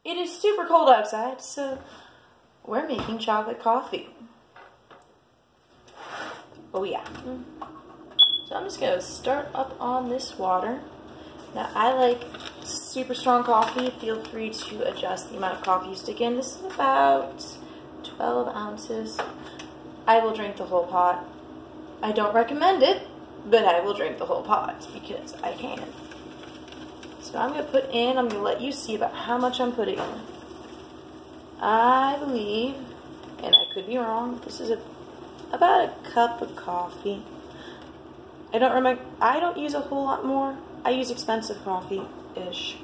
It is super cold outside, so we're making chocolate coffee. Oh yeah. So I'm just going to start up on this water. Now I like super strong coffee. Feel free to adjust the amount of coffee you stick in. This is about 12 ounces. I will drink the whole pot. I don't recommend it, but I will drink the whole pot because I can. So I'm going to put in, I'm going to let you see about how much I'm putting in. I believe, and I could be wrong, this is about a cup of coffee. I don't use a whole lot more. I use expensive coffee-ish.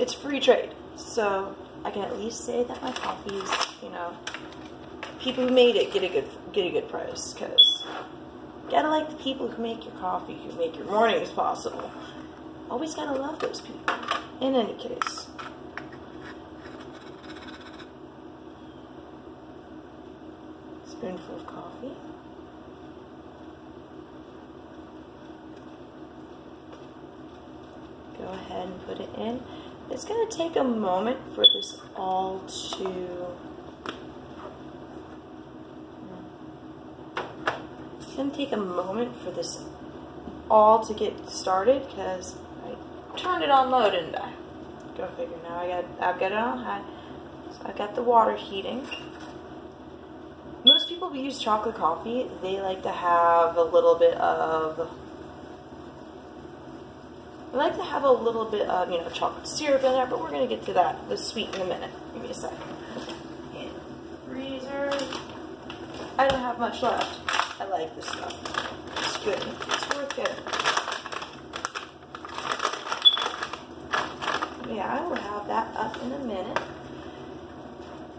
It's free trade, so I can at least say that my coffee is, you know, people who made it get a good price, because you gotta like the people who make your coffee, who make your mornings possible. Always gotta love those people. In any case. Spoonful of coffee. Go ahead and put it in. It's going to take a moment for this all to... It's going to take a moment for this all to get started because I turned it on low, didn't I? Go figure. Now I've got it on high. So I've got the water heating. Most people who use chocolate coffee, they like to have a little bit of... I like to have a little bit of, you know, chocolate syrup in there, but we're going to get to that, the sweet, in a minute. Give me a second. In the freezer. I don't have much left. I like this stuff. It's good. It's worth it. Yeah, I will have that up in a minute.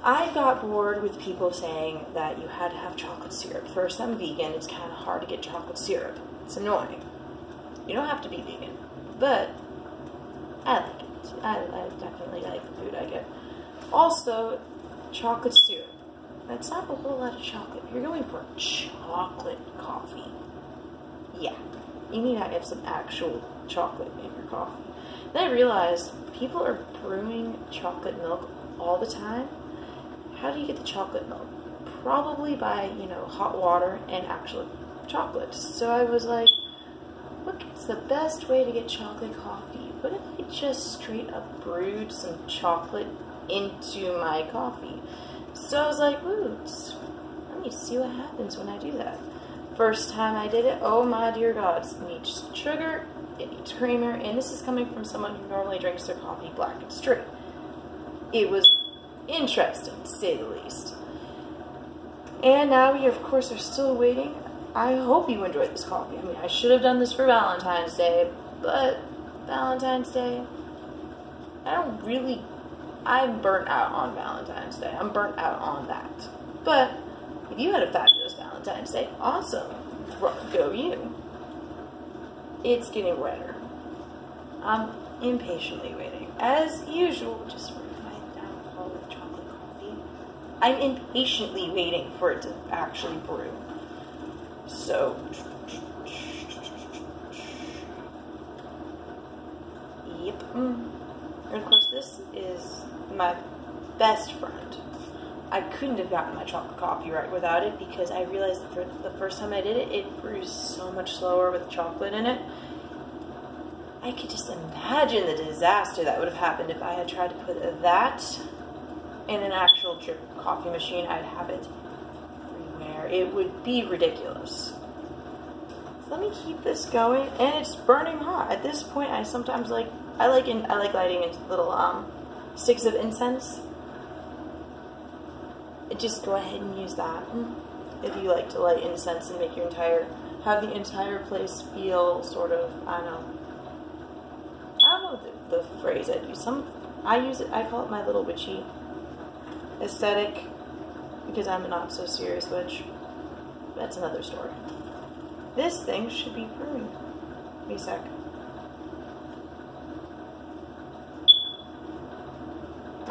I got bored with people saying that you had to have chocolate syrup. First, I'm vegan. It's kind of hard to get chocolate syrup. It's annoying. You don't have to be vegan. But I like it. I definitely like the food I get. Also, chocolate syrup. That's not a whole lot of chocolate. You're going for chocolate coffee. Yeah. You need to have some actual chocolate in your coffee. Then I realized people are brewing chocolate milk all the time. How do you get the chocolate milk? Probably by, you know, hot water and actual chocolate. So I was like, what's the best way to get chocolate coffee? What if I just straight up brewed some chocolate into my coffee? So I was like, ooh, let me see what happens when I do that. First time I did it, oh my dear God, it needs sugar, it needs creamer, and this is coming from someone who normally drinks their coffee black and straight. It was interesting, to say the least. And now we, of course, are still waiting. I hope you enjoyed this coffee. I mean, I should have done this for Valentine's Day, but Valentine's Day, I'm burnt out on Valentine's Day. I'm burnt out on that. But if you had a fabulous Valentine's Day, awesome. Go you. It's getting wetter. I'm impatiently waiting. As usual, just for my downfall with chocolate coffee, I'm impatiently waiting for it to actually brew. So, yep. And of course, this is my best friend. I couldn't have gotten my chocolate coffee right without it because I realized that for the first time I did it, it brews so much slower with chocolate in it. I could just imagine the disaster that would have happened if I had tried to put that in an actual drip coffee machine. I'd have it everywhere. It would be ridiculous. So let me keep this going, and it's burning hot. At this point, I sometimes I like lighting little sticks of incense. Just go ahead and use that if you like to light incense and make have the entire place feel sort of, I don't know the phrase I'd use. I call it my little witchy aesthetic because I'm a not so serious witch. That's another story. This thing should be brewing. Give me a sec.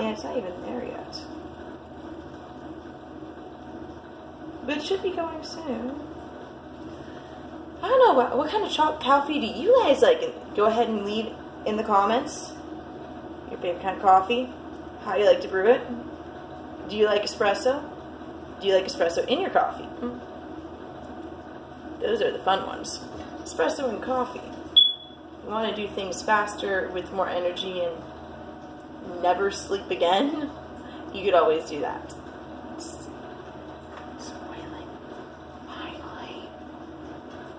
Yeah, it's not even there yet. But it should be going soon. I don't know, what kind of coffee do you guys like? Go ahead and leave in the comments your favorite kind of coffee. How do you like to brew it? Do you like espresso? Do you like espresso in your coffee? Those are the fun ones. Espresso and coffee. You want to do things faster with more energy and never sleep again? You could always do that. It's boiling. Finally.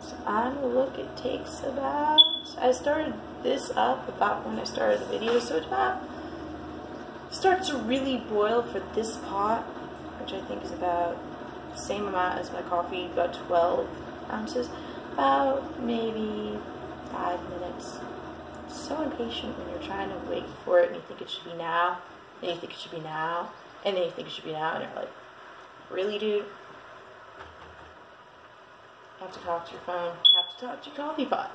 So on the look, it takes about, I started this up about when I started the video, so it starts to really boil for this pot, which I think is about the same amount as my coffee, about 12 ounces, about maybe 5 minutes. It's so impatient when you're trying to wait for it and you think it should be now, and you think it should be now, and then you think it should be now, and you're like, really, dude? You have to talk to your phone, you have to talk to your coffee pot.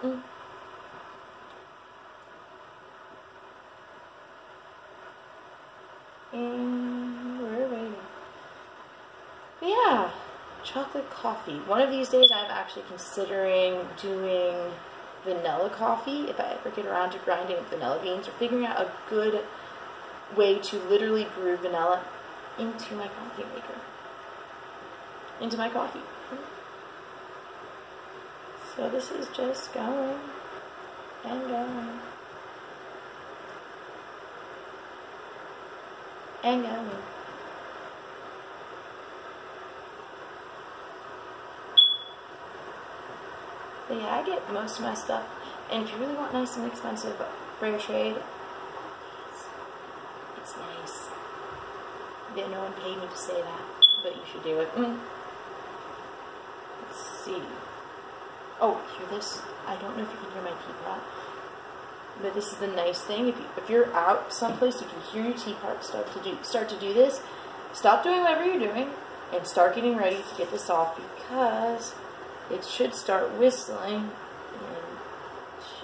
And we're waiting. But yeah, chocolate coffee. One of these days I'm actually considering doing vanilla coffee if I ever get around to grinding up vanilla beans, or figuring out a good way to literally brew vanilla into my coffee maker. Into my coffee. So this is just going and going. And going. But yeah, I get most of my stuff, and if you really want nice and expensive fair trade, it's nice. Yeah, no one paid me to say that, but you should do it. Let's see. Oh, hear this? I don't know if you can hear my teapot. But this is the nice thing. If you're out someplace, you can hear your teapot start to do this. Stop doing whatever you're doing and start getting ready to get this off, because it should start whistling in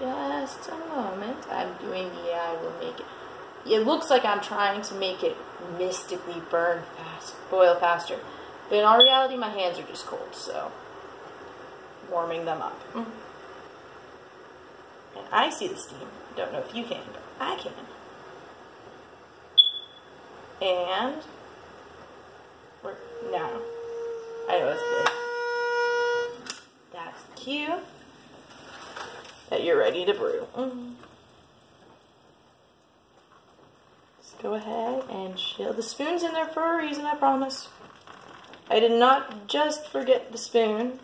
just a moment. I'm doing the I will make it. It looks like I'm trying to make it mystically boil faster. But in all reality, my hands are just cold, so warming them up. And I see the steam. I don't know if you can, but I can. And now, I know it's big. That's the cue that you're ready to brew. Let's go ahead and chill. The spoon's in there for a reason, I promise. I did not just forget the spoon.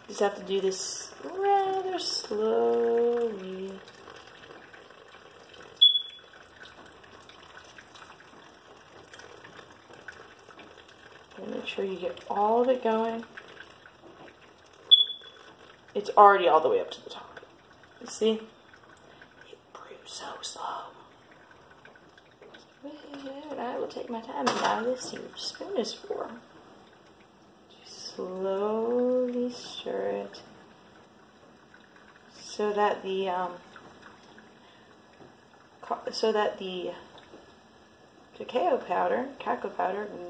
Just have to do this rather slowly. And make sure you get all of it going. It's already all the way up to the top. You see? It brews so slow. And I will take my time, and now this your spoon is for. Slowly stir it so that the cacao powder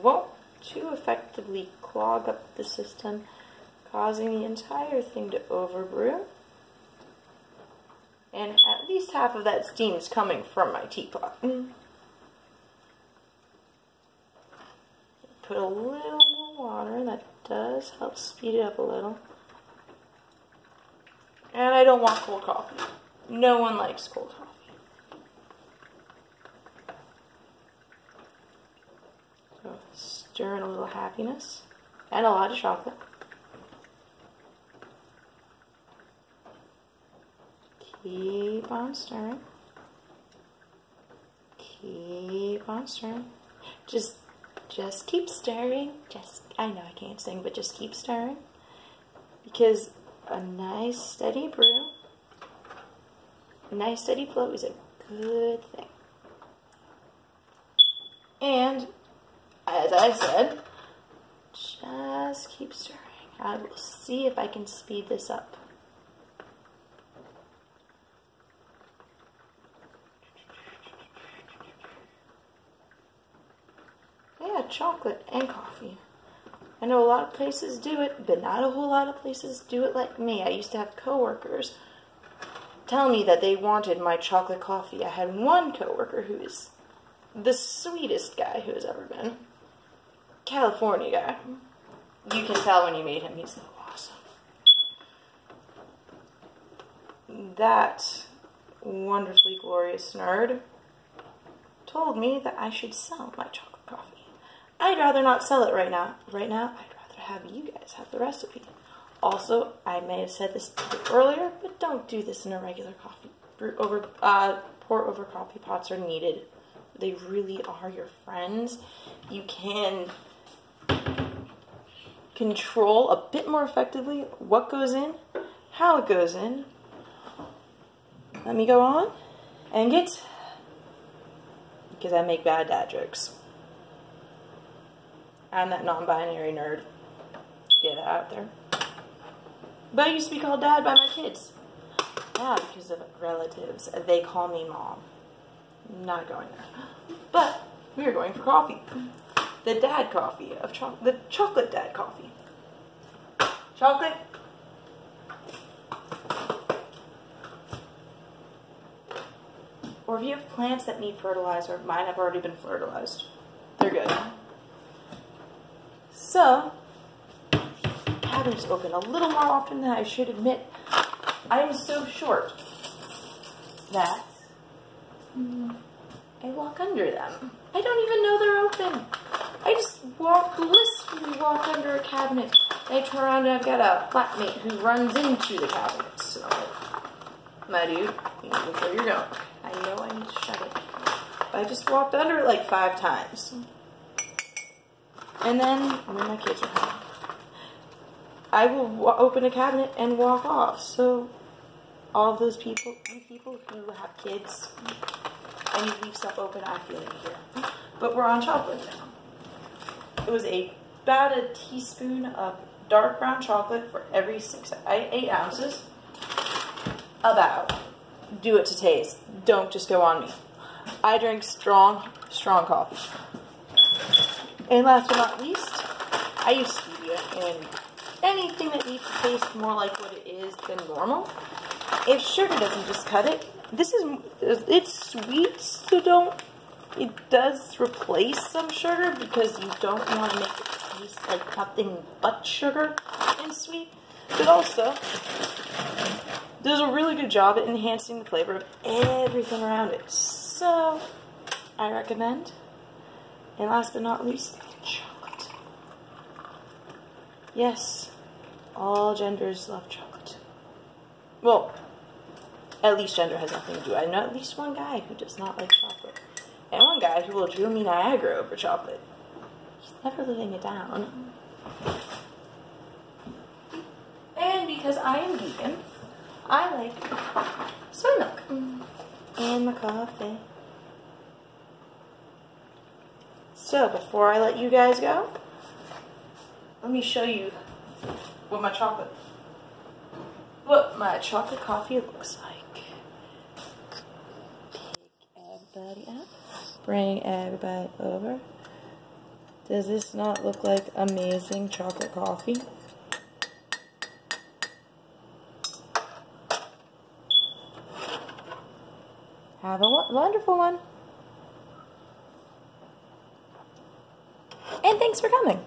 won't too effectively clog up the system, causing the entire thing to overbrew. And at least half of that steam is coming from my teapot. Put a little more water, that does help speed it up a little. And I don't want cold coffee. No one likes cold coffee. So stir in a little happiness and a lot of chocolate. Keep on stirring. Keep on stirring. Just keep stirring. I know I can't sing, but just keep stirring. Because a nice steady brew, a nice steady flow is a good thing. And, as I said, just keep stirring. I will see if I can speed this up. Yeah, chocolate and coffee. I know a lot of places do it, but not a whole lot of places do it like me. I used to have coworkers tell me that they wanted my chocolate coffee. I had one coworker who is the sweetest guy who has ever been. California guy. You can tell when you meet him, he's so awesome. That wonderfully glorious nerd told me that I should sell my chocolate coffee. I'd rather not sell it right now. I'd rather have you guys have the recipe. Also, I may have said this earlier, but don't do this in a regular coffee. Pour over coffee pots are needed. They really are your friends. You can control a bit more effectively what goes in, how it goes in. Let me go on and get, because I make bad dad jokes. I'm that non-binary nerd. Get it out there. But I used to be called dad by my kids. Yeah, because of relatives. They call me mom. I'm not going there. But we are going for coffee. The dad coffee of the chocolate dad coffee. Chocolate. Or if you have plants that need fertilizer, mine have already been fertilized. They're good. So, cabinets open a little more often than I should admit. I am so short that I walk under them. I don't even know they're open. I just blissfully walk under a cabinet. I turn around and I've got a flatmate who runs into the cabinet. So, my dude, you know where you're going. I know I need to shut it. But I just walked under it like 5 times. And then, when my kids are home, I will open a cabinet and walk off. So, all of those people, you people who have kids and you leave stuff open, I feel you here. But we're on chocolate now. It was about a teaspoon of dark brown chocolate for every 8 ounces. About. Do it to taste. Don't just go on me. I drink strong coffee. And last but not least, I use stevia in anything that needs to taste more like what it is than normal. If sugar doesn't just cut it, it's sweet, so it does replace some sugar because you don't want to make it taste like nothing but sugar and sweet. But also, does a really good job at enhancing the flavor of everything around it. So, I recommend. And last but not least, chocolate. Yes, all genders love chocolate. Well, at least gender has nothing to do. I know at least one guy who does not like chocolate. And one guy who will drill me Niagara over chocolate. He's never living it down. And because I am vegan, I like soy milk in my coffee. So before I let you guys go, let me show you what my chocolate coffee looks like. Pick everybody up, bring everybody over. Does this not look like amazing chocolate coffee? Have a wonderful one. And thanks for coming.